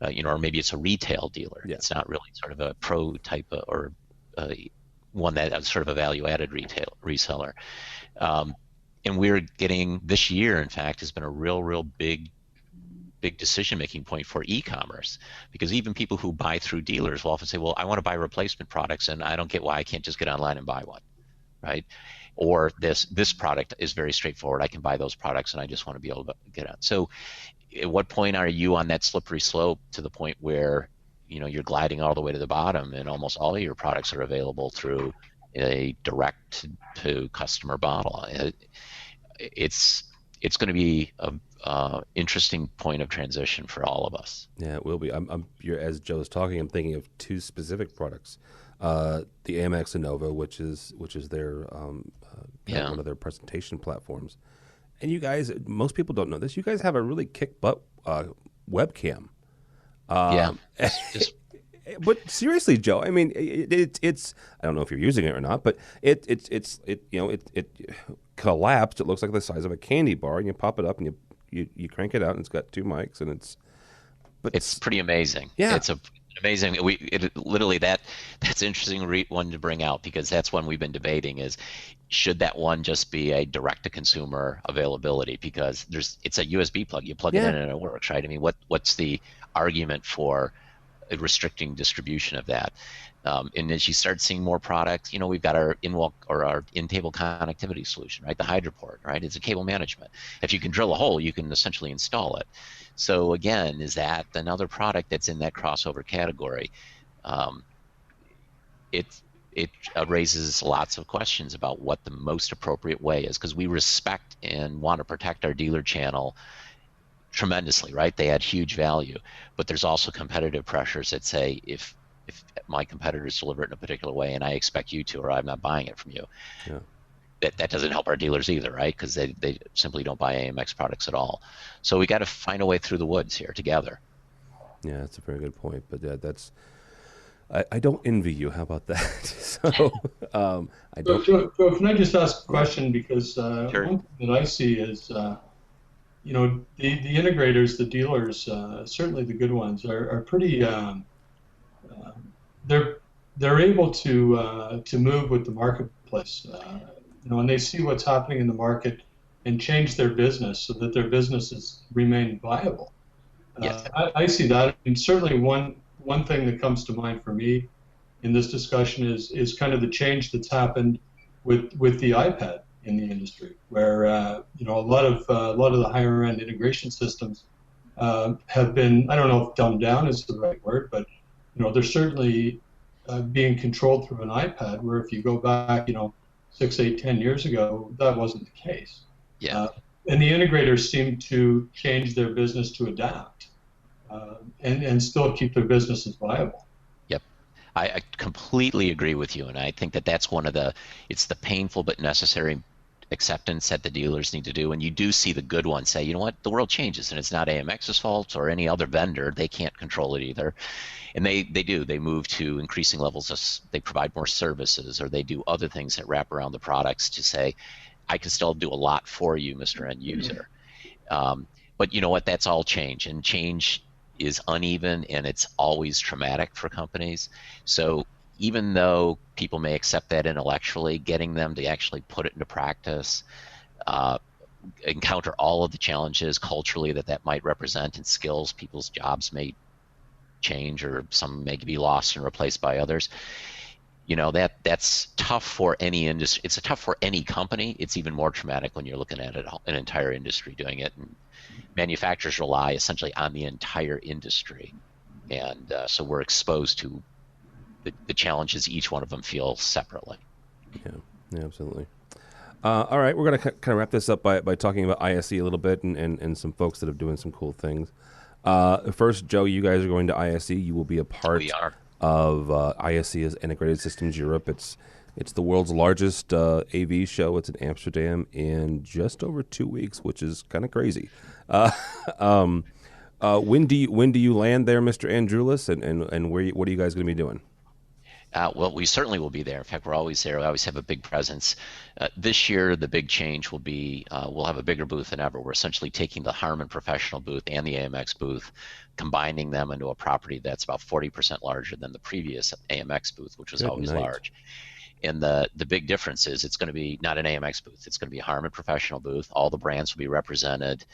[SPEAKER 6] Or maybe it's a retail dealer. Yeah. It's not really sort of a pro type or one that sort of a value-added reseller. And we're getting, this year, in fact, has been a real big decision-making point for e-commerce, because even people who buy through dealers will often say, well, I want to buy replacement products, and I don't get why I can't just get online and buy one, right? Or this product is very straightforward. I can buy those products, and I just want to be able to get out. So at what point are you on that slippery slope to the point where you're gliding all the way to the bottom, and almost all of your products are available through a direct-to-customer model? It's going to be a interesting point of transition for all of us. Yeah,
[SPEAKER 4] it will be. As Joe is talking, I'm thinking of 2 specific products: the AMX and Nova, which is their one of their presentation platforms. And you guys, most people don't know this. You guys have a really kick butt webcam.
[SPEAKER 6] Just
[SPEAKER 4] But seriously, Joe, I mean, it's I don't know if you're using it or not, but it collapsed. It looks like the size of a candy bar, and you pop it up and you crank it out, and it's got 2 mics, and it's
[SPEAKER 6] pretty amazing.
[SPEAKER 4] Yeah,
[SPEAKER 6] it's amazing. Literally that's an interesting one to bring out, because that's one we've been debating is, should that one just be a direct to consumer availability, because it's a USB plug, you plug it in and it works, right? I mean, what's the argument for restricting distribution of that? And as you start seeing more products, we've got our in-wall or our in-table connectivity solution, right? The Hydroport, right? It's a cable management. If you can drill a hole, you can essentially install it. So again, is that another product that's in that crossover category? It raises lots of questions about what the most appropriate way is, because we respect and want to protect our dealer channel tremendously, right? They add huge value, but there's also competitive pressures that say, if my competitors deliver it in a particular way and I expect you to, or I'm not buying it from you, that doesn't help our dealers either, right? Because they simply don't buy AMX products at all. So we got to find a way through the woods here together.
[SPEAKER 4] Yeah, that's a very good point. But that's I don't envy you. How about that? So I don't.
[SPEAKER 7] Joe, can I just ask a question? Because one thing that I see is, the integrators, the dealers, certainly the good ones, are pretty. They're able to move with the marketplace, and they see what's happening in the market and change their business so that their businesses remain viable.
[SPEAKER 6] Yes.
[SPEAKER 7] I see that, and certainly one thing that comes to mind for me in this discussion is kind of the change that's happened with the iPad in the industry, where a lot of the higher end integration systems have been, I don't know if dumbed down is the right word, but they're certainly being controlled through an iPad, where if you go back 6, 8, 10 years ago, that wasn't the case.
[SPEAKER 6] Yeah.
[SPEAKER 7] And the integrators seem to change their business to adapt and still keep their businesses viable.
[SPEAKER 6] Yep. I completely agree with you, and I think that's it's the painful but necessary acceptance that the dealers need to do. And you do see the good ones say, you know what, the world changes, and it's not AMX's fault or any other vendor. They can't control it either. And they do. They move to increasing levels of, they provide more services, or they do other things that wrap around the products to say, I can still do a lot for you, Mr. End User. But you know what, that's all change, and change is uneven, and it's always traumatic for companies. So even though people may accept that intellectually, getting them to actually put it into practice, encounter all of the challenges culturally that might represent, and skills, people's jobs may change, or some may be lost and replaced by others. That's tough for any industry. It's tough for any company. It's even more traumatic when you're looking at an entire industry doing it. And manufacturers rely essentially on the entire industry. And so we're exposed to the challenges each one of them feel separately.
[SPEAKER 4] Yeah, absolutely. All right, we're going to kind of wrap this up by talking about ISE a little bit and some folks that are doing some cool things. First, Joe, you guys are going to ISE. You will be a part of ISE Integrated Systems Europe. It's the world's largest AV show. It's in Amsterdam in just over 2 weeks, which is kind of crazy. When do you land there, Mr. Andrulis, and what are you guys going to be doing?
[SPEAKER 6] Well, we certainly will be there. In fact, we're always there. We always have a big presence. This year, the big change will be we'll have a bigger booth than ever. We're essentially taking the Harman professional booth and the AMX booth, combining them into a property that's about 40% larger than the previous AMX booth, which was always large. And the big difference is it's going to be not an AMX booth. It's going to be a Harman professional booth. All the brands will be represented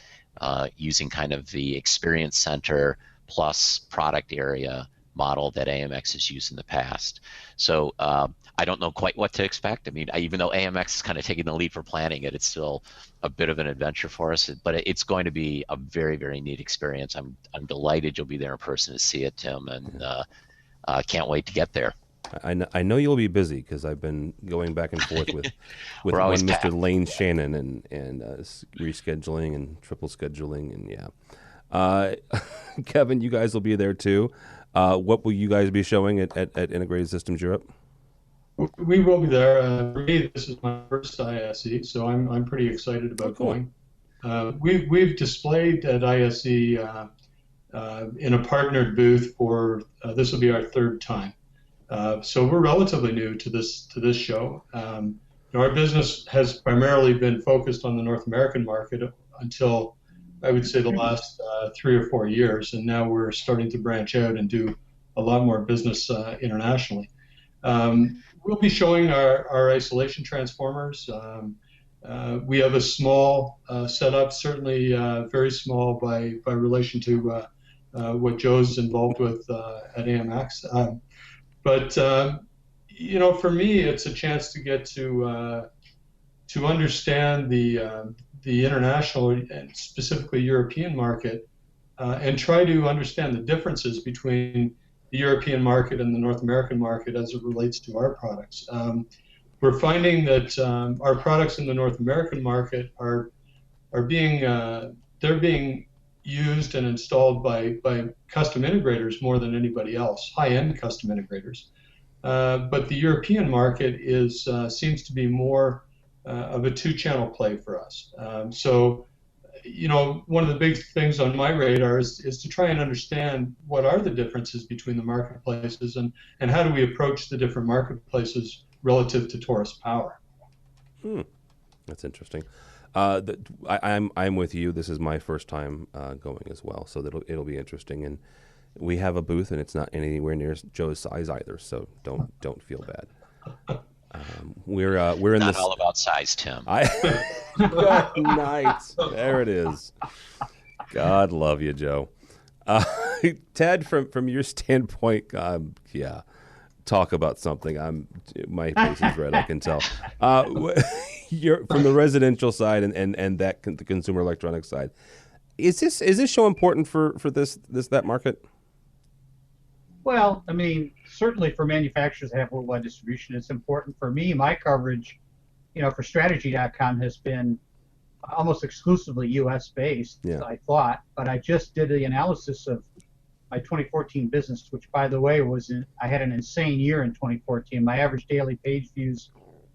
[SPEAKER 6] using kind of the experience center plus product area model that AMX has used in the past. So I don't know quite what to expect. I mean, even though AMX is kind of taking the lead for planning it, it's still a bit of an adventure for us. But it's going to be a very, very neat experience. I'm delighted you'll be there in person to see it, Tim, and can't wait to get there.
[SPEAKER 4] I know you'll be busy because I've been going back and forth with one Mr. Lane Shannon and rescheduling and triple scheduling, and Kevin, you guys will be there too. What will you guys be showing at Integrated Systems Europe?
[SPEAKER 7] We will be there. For me, this is my first ISE, so I'm pretty excited about going. We've displayed at ISE in a partnered booth for this will be our third time. So we're relatively new to this show. Our business has primarily been focused on the North American market until I would say the last 3 or 4 years, and now we're starting to branch out and do a lot more business internationally. We'll be showing our isolation transformers. We have a small setup, certainly very small by relation to what Joe's involved with at AMX. But for me, it's a chance to get to understand the international and specifically European market, and try to understand the differences between the European market and the North American market as it relates to our products. We're finding that our products in the North American market are being they're being used and installed by custom integrators more than anybody else, high-end custom integrators. But the European market seems to be more of a two-channel play for us. So, one of the big things on my radar is to try and understand what are the differences between the marketplaces and how do we approach the different marketplaces relative to Torus Power.
[SPEAKER 4] That's interesting. I'm with you. This is my first time going as well, so it'll be interesting. And we have a booth, and it's not anywhere near Joe's size either. So don't feel bad. We're in
[SPEAKER 6] not
[SPEAKER 4] this.
[SPEAKER 6] all about size, Tim.
[SPEAKER 4] Nice. There it is. God love you, Joe. Ted, from your standpoint, yeah. Talk about something. My face is red. I can tell. You're from the residential side and the consumer electronics side. Is this show important for that market?
[SPEAKER 8] Well, I mean, certainly for manufacturers that have worldwide distribution, it's important. For me, my coverage, for Strategy.com has been almost exclusively U.S. based. Yeah. I thought, but I just did the analysis of my 2014 business, which, by the way, I had an insane year in 2014. My average daily page views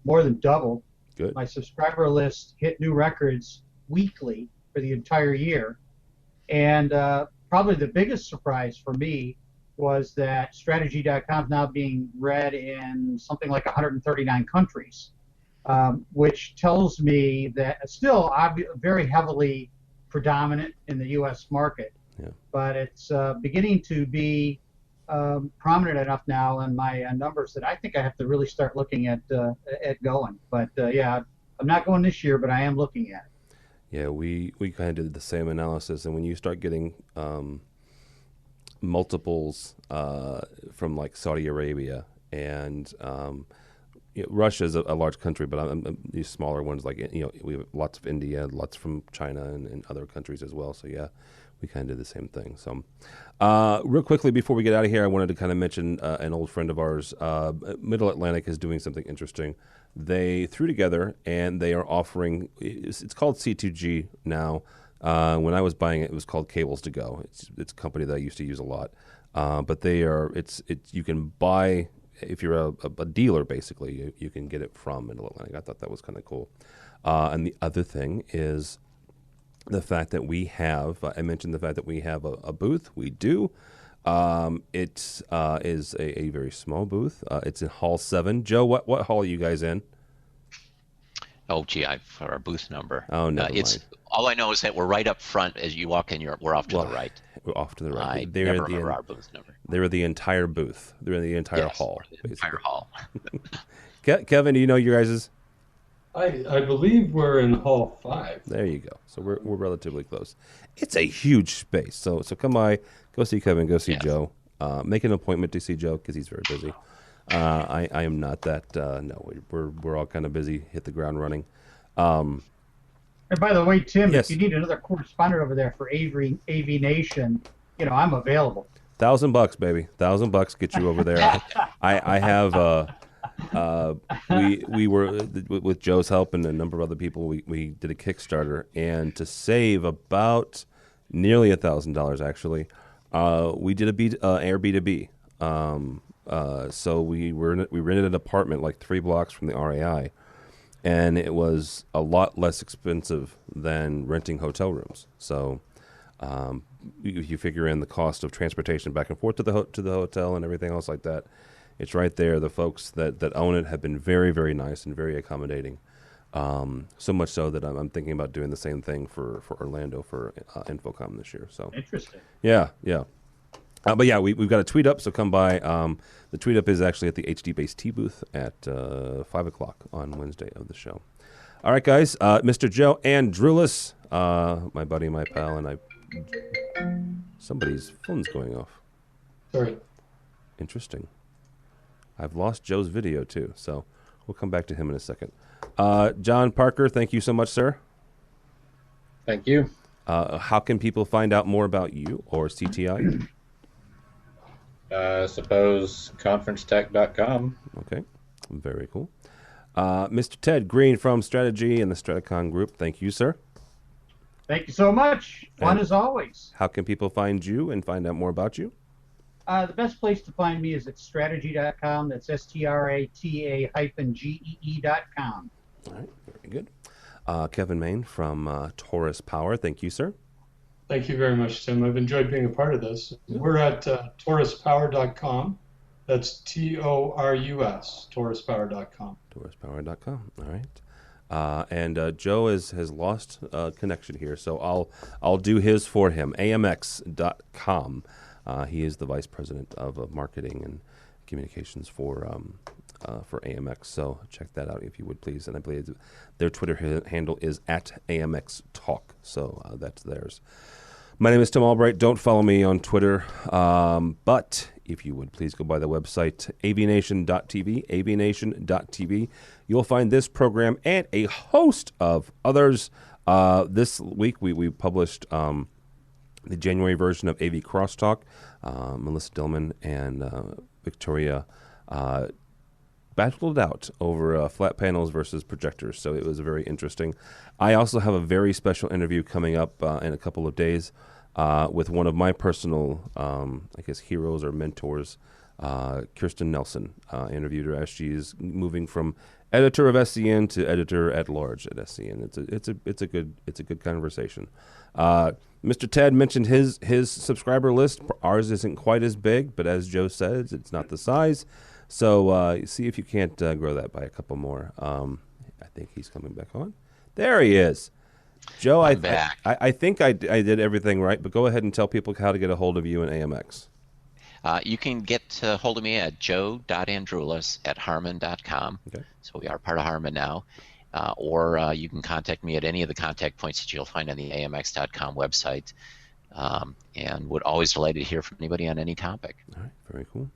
[SPEAKER 8] more than doubled.
[SPEAKER 4] Good.
[SPEAKER 8] My subscriber list hit new records weekly for the entire year. And probably the biggest surprise for me was that Strategy.com is now being read in something like 139 countries, which tells me that it's still very heavily predominant in the U.S. market.
[SPEAKER 4] Yeah. But
[SPEAKER 8] it's beginning to be prominent enough now in my numbers that I think I have to really start looking at going. But yeah, I'm not going this year, but I am looking at it.
[SPEAKER 4] Yeah, we kind of did the same analysis, and when you start getting multiples from like Saudi Arabia and Russia is a large country, but these smaller ones like we have lots of India, lots from China and other countries as well. So yeah. We kind of did the same thing. So, real quickly before we get out of here, I wanted to kind of mention an old friend of ours. Middle Atlantic is doing something interesting. They threw together and they are offering. It's called C2G now. When I was buying it, it was called Cables to Go. It's a company that I used to use a lot. But they are. It's you can buy if you're a dealer basically. You can get it from Middle Atlantic. I thought that was kind of cool. And the other thing is. The fact that we have, I mentioned the fact that we have a booth. We do. It is a very small booth. It's in Hall 7. Joe, what hall are you guys in?
[SPEAKER 6] Oh, gee, for our booth number.
[SPEAKER 4] Oh, no.
[SPEAKER 6] All I know is that we're right up front as you walk in. We're off to the right.
[SPEAKER 4] We're off to the right.
[SPEAKER 6] I never remember our booth number.
[SPEAKER 4] They're the entire booth. They're in the entire hall.
[SPEAKER 6] The entire hall.
[SPEAKER 4] Kevin, do you know your guys's?
[SPEAKER 7] I believe we're in Hall 5.
[SPEAKER 4] There you go. So we're relatively close. It's a huge space. So come by, go see Kevin, go see Joe. Make an appointment to see Joe because he's very busy. I am not that. No, we're all kind of busy. Hit the ground running.
[SPEAKER 8] And by the way, Tim,
[SPEAKER 4] yes.
[SPEAKER 8] If you need another correspondent over there for AVNation, I'm available.
[SPEAKER 4] $1,000, baby. $1,000 get you over there. I have. We were with Joe's help and a number of other people. We did a Kickstarter, and to save about nearly $1,000, actually, we did Air B2B. So we rented an apartment like 3 blocks from the RAI, and it was a lot less expensive than renting hotel rooms. So You figure in the cost of transportation back and forth to the hotel and everything else like that. It's right there. The folks that own it have been very, very nice and very accommodating. So much so that I'm thinking about doing the same thing for Orlando for InfoComm this year. So
[SPEAKER 8] interesting.
[SPEAKER 4] Yeah. But yeah, we've got a tweet up, so come by. The tweet up is actually at the HD Base T booth at 5 o'clock on Wednesday of the show. All right, guys. Mr. Joe Andrulis, my buddy, my pal, and I. Somebody's phone's going off.
[SPEAKER 7] Sorry.
[SPEAKER 4] Interesting. I've lost Joe's video too, so we'll come back to him in a second. John Parker, thank you so much, sir.
[SPEAKER 9] Thank you.
[SPEAKER 4] How can people find out more about you or CTI?
[SPEAKER 9] Suppose conferencetech.com.
[SPEAKER 4] Okay, very cool. Mr. Ted Green from Strategy and the Straticon Group, thank you, sir.
[SPEAKER 8] Thank you so much. Fun
[SPEAKER 4] And
[SPEAKER 8] as always.
[SPEAKER 4] How can people find you and find out more about you?
[SPEAKER 8] The best place to find me is at strategy.com. That's strata-gee.com.
[SPEAKER 4] All right, very good. Kevin Main from Taurus Power, thank you, sir.
[SPEAKER 7] Thank you very much, Tim. I've enjoyed being a part of this. We're at toruspower.com. That's TORUS, toruspower.com.
[SPEAKER 4] Toruspower.com, all right. And Joe has lost connection here, so I'll do his for him. AMX.com. He is the vice president of marketing and communications for AMX. So check that out if you would, please. And I believe their Twitter handle is at AMX Talk. So that's theirs. My name is Tim Albright. Don't follow me on Twitter, but if you would, please go by the website avnation.tv, avnation.tv. You'll find this program and a host of others. This week we published the January version of AV Crosstalk. Melissa Dillman and Victoria battled it out over flat panels versus projectors, so it was very interesting. I also have a very special interview coming up in a couple of days with one of my personal, heroes or mentors, Kirsten Nelson. I interviewed her as she's moving from editor of SCN to editor at large at SCN. It's a good conversation. Mr. Ted mentioned his subscriber list. Ours isn't quite as big, but as Joe says, it's not the size. So see if you can't grow that by a couple more. I think he's coming back on. There he is. Joe, I think I did everything right, but go ahead and tell people how to get a hold of you and AMX.
[SPEAKER 6] You can get a hold of me at joe.andrulis@harman.com. Okay. So we are part of Harman now. Or you can contact me at any of the contact points that you'll find on the AMX.com website. And would always delight to hear from anybody on any topic.
[SPEAKER 4] All right, very cool.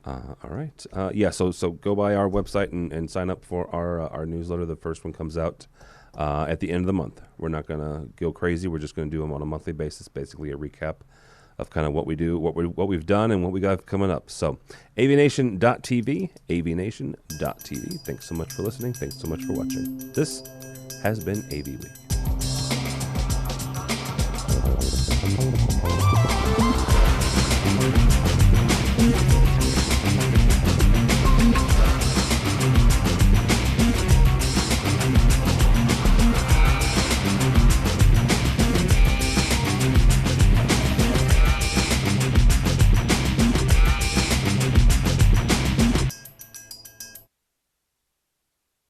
[SPEAKER 4] All right. So go by our website and sign up for our newsletter. The first one comes out at the end of the month. We're not going to go crazy. We're just going to do them on a monthly basis, basically a recap of kind of what we do, what we've done, and what we got coming up. So AVNation.tv, AVNation.tv. Thanks so much for listening. Thanks so much for watching. This has been AVWeek.